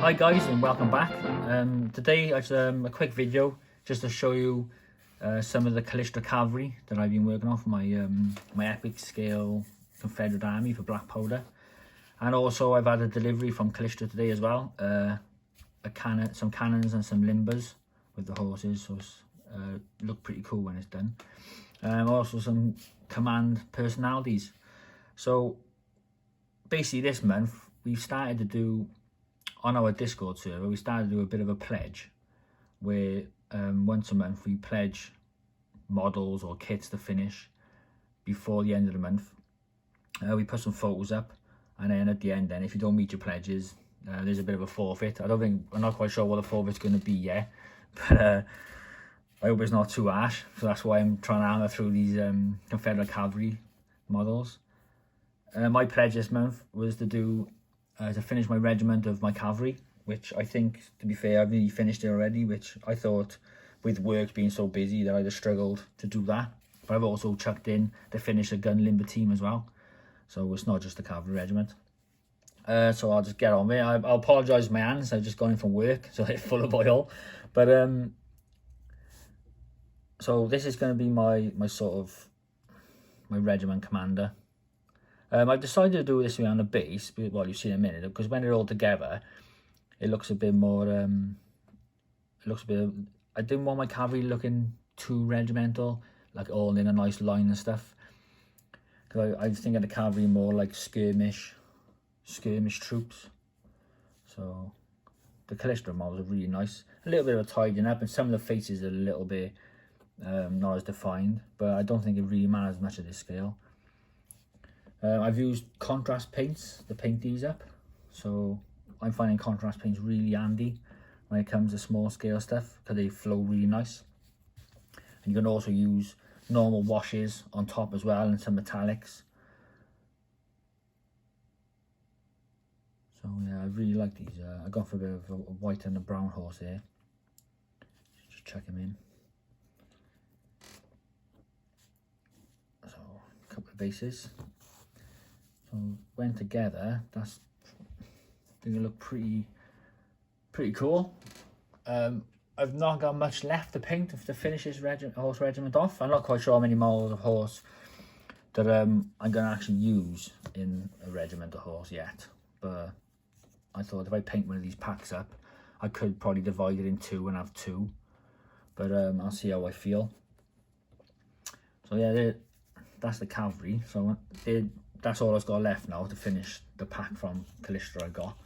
Hi guys and welcome back. Today it's a quick video just to show you some of the Kalistra Cavalry that I've been working on for my epic scale Confederate army for black powder. And also I've had a delivery from Kalistra today as well, some cannons and some limbers with the horses, so it's look pretty cool when it's done. Also some command personalities. So basically this month we've started to do, on our Discord server, we started to do a bit of a pledge where once a month we pledge models or kits to finish before the end of the month. We put some photos up, and then at the end, then if you don't meet your pledges, there's a bit of a forfeit. I'm not quite sure what the forfeit's going to be yet, but I hope it's not too harsh. So that's why I'm trying to hammer through these Confederate Cavalry models. My pledge this month was to finish my regiment of my cavalry, which I think, to be fair, I've nearly finished it already, which I thought with work being so busy that I'd have struggled to do that. But I've also chucked in to finish a gun limber team as well, so it's not just a cavalry regiment. So I'll just get on with it. I'll apologise for my hands, I've just gone in from work, so they're full of oil. But so this is going to be my regiment commander. I've decided to do this around the base, well, you'll see in a minute, because when they're all together, it looks a bit more, I didn't want my cavalry looking too regimental, like all in a nice line and stuff. Because I was thinking of the cavalry more like skirmish troops. So the Kalistra models are really nice. A little bit of a tidying up, and some of the faces are a little bit not as defined, but I don't think it really matters much at this scale. I've used contrast paints to paint these up, so I'm finding contrast paints really handy when it comes to small scale stuff because they flow really nice. And you can also use normal washes on top as well, and some metallics. So yeah, I really like these. I got for a bit of a white and a brown horse here. Just chuck him in. So a couple of bases. So when together, that's going to look pretty cool. I've not got much left to paint to finish this horse regiment off. I'm not quite sure how many models of horse that I'm going to actually use in a regiment of horse yet. But I thought if I paint one of these packs up, I could probably divide it in two and have two. But I'll see how I feel. So yeah, that's the cavalry. So that's all I've got left now to finish the pack from Kalistra I got.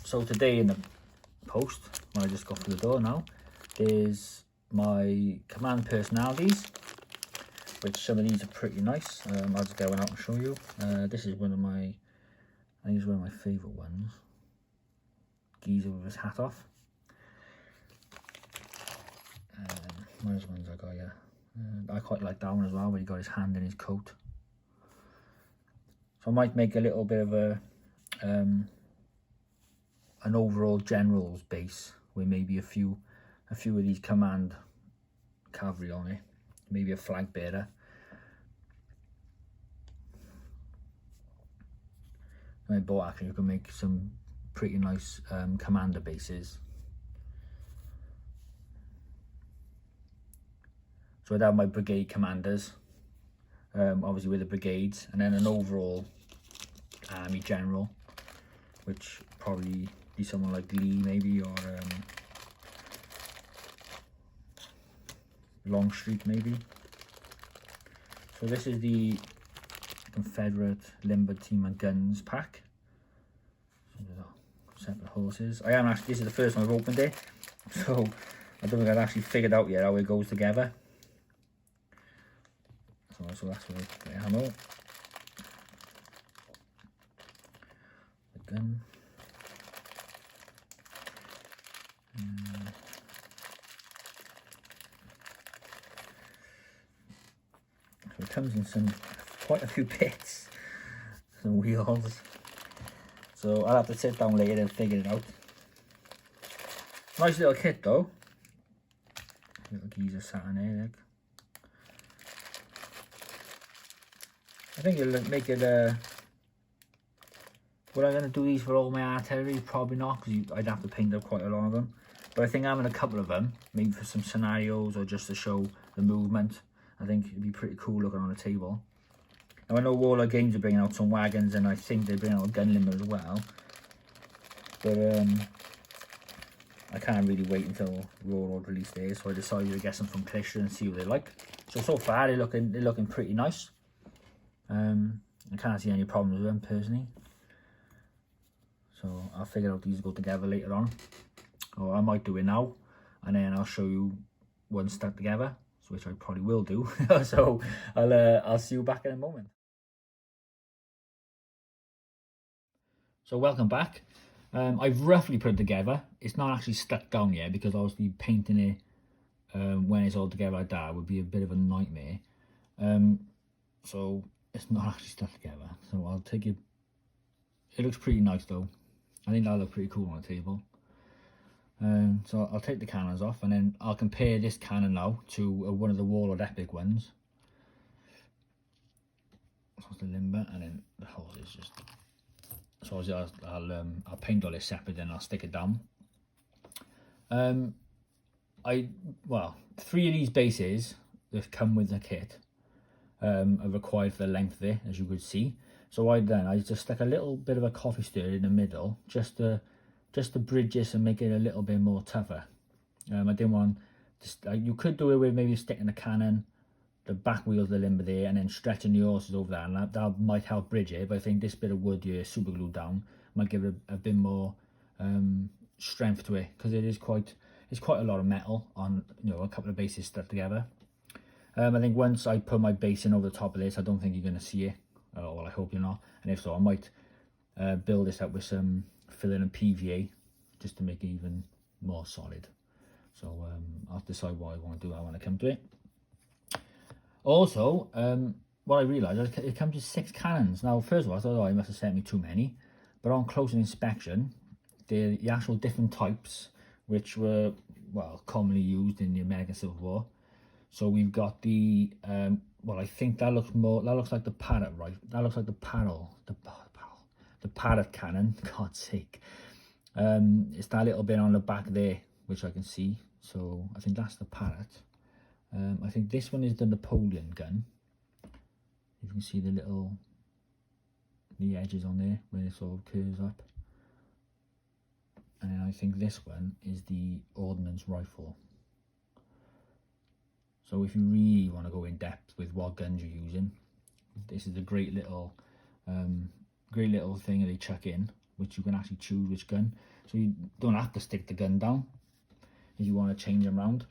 So today in the post, when I just got through the door now, is my command personalities, which some of these are pretty nice. I'll just get one out and show you. This is one of my, I think it's one of my favourite ones. Geezer with his hat off. Where's ones I got here? I quite like that one as well, where he got his hand in his coat. So I might make a little bit of an overall general's base with maybe a few of these command cavalry on it, maybe a flag bearer. I bought actually, you can make some pretty nice commander bases. So I'd have my brigade commanders, obviously with the brigades, and then an overall army general, which probably be someone like Lee maybe, or Longstreet maybe. So this is the Confederate limber team and guns pack. Separate horses. This is the first time I've opened it, so I don't think I've actually figured out yet how it goes together. So that's where I get ammo. The gun. So it comes in quite a few bits, some wheels. So I'll have to sit down later and figure it out. Nice little kit though. Little geezer sat in there, look. I think it'll make it Would I going to do these for all my artillery? Probably not, because I'd have to paint up quite a lot of them. But I think having a couple of them, maybe for some scenarios or just to show the movement, I think it'd be pretty cool looking on a table. Now I know Warlord Games are bringing out some wagons, and I think they're bringing out a gun limber as well. But I can't really wait until Warlord release theirs, so I decided to get some from Kalistra and see what they like. So far they're looking pretty nice. I can't see any problems with them personally. So I'll figure out these go together later on, or I might do it now, and then I'll show you one stuck together, which I probably will do. So I'll see you back in a moment. So welcome back. I've roughly put it together. It's not actually stuck down yet, because obviously painting it when it's all together like that would be a bit of a nightmare. So it's not actually stuck together. So I'll take it. It looks pretty nice though. I think that'll look pretty cool on a table. So I'll take the cannons off, and then I'll compare this cannon now to one of the Warlord Epic ones. So that's the limber, and then the hose is just. So I'll paint all this separate, then I'll stick it down. Well, 3 of these bases that come with the kit are required for the length there, as you could see. So I just stuck a little bit of a coffee stir in the middle, just to bridge this and make it a little bit more tougher. I didn't want you could do it with maybe sticking the cannon, the back wheels of the limber there, and then stretching the horses over that, and that might help bridge it. But I think this bit of wood here, super glued down, might give it a bit more strength to it, because it's quite a lot of metal on, you know, a couple of bases stuck together. I think once I put my base in over the top of this, I don't think you're going to see it. Well, I hope you're not. And if so, I might build this up with some filling and PVA just to make it even more solid. So I'll decide what I want to do when I come to it. Also, what I realised, it comes with 6 cannons. Now, first of all, I thought, it must have sent me too many. But on closer inspection, the actual different types, which were, well, commonly used in the American Civil War. So we've got the, well, I think that looks like the parrot, right? That looks like the parrot cannon, God's sake. It's that little bit on the back there, which I can see. So I think that's the parrot. I think this one is the Napoleon gun. You can see the edges on there where it sort of curves up. And then I think this one is the ordnance rifle. So if you really want to go in depth with what guns you're using, this is a great little thing that they chuck in, which you can actually choose which gun. So you don't have to stick the gun down if you want to change them around.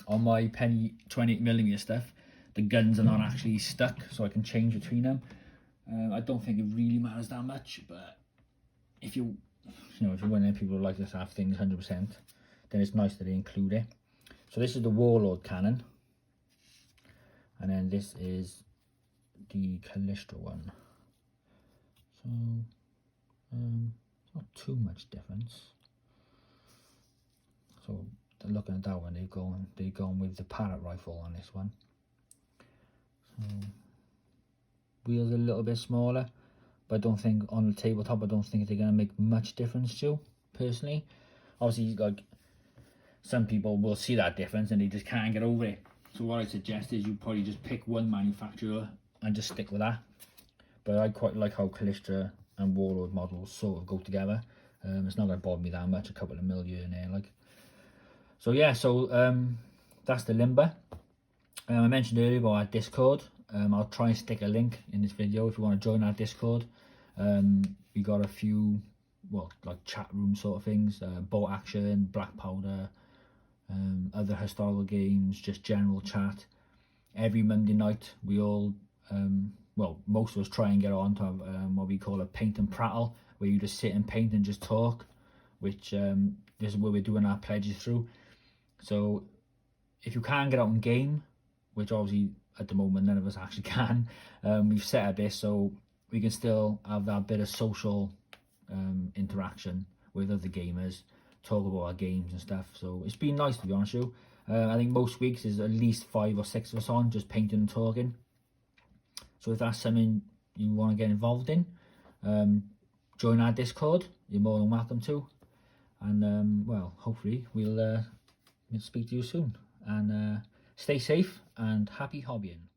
On my penny 28mm stuff, the guns are not actually stuck, so I can change between them. I don't think it really matters that much, but if you're one of them people who like to have things 100%, then it's nice that they include it. So this is the Warlord Cannon, and then this is the Kalistra one. So it's not too much difference. So looking at that one, they're going with the parrot rifle on this one. So wheels are a little bit smaller, but I don't think on the tabletop, I don't think they're going to make much difference to, personally. Obviously, like, some people will see that difference and they just can't get over it. So what I suggest is you probably just pick one manufacturer and just stick with that. But I quite like how Kalistra and Warlord models sort of go together. It's not going to bother me that much, a couple of mil here and there, like. So yeah, that's the limber. I mentioned earlier about our Discord. I'll try and stick a link in this video if you want to join our Discord. We got a few, well, like chat room sort of things, boat action, black powder, other historical games, just general chat. Every Monday night we all, well, most of us try and get on to have what we call a paint and prattle, where you just sit and paint and just talk, which this is where we're doing our pledges through. So if you can get out and game, which obviously at the moment none of us actually can, we've set up this so we can still have that bit of social interaction with other gamers, talk about our games and stuff. So it's been nice, to be honest with you. I think most weeks is at least 5 or 6 of us on, just painting and talking. So if that's something you want to get involved in, join our Discord, you're more than welcome to. And well, hopefully we'll speak to you soon. And stay safe and happy hobbying.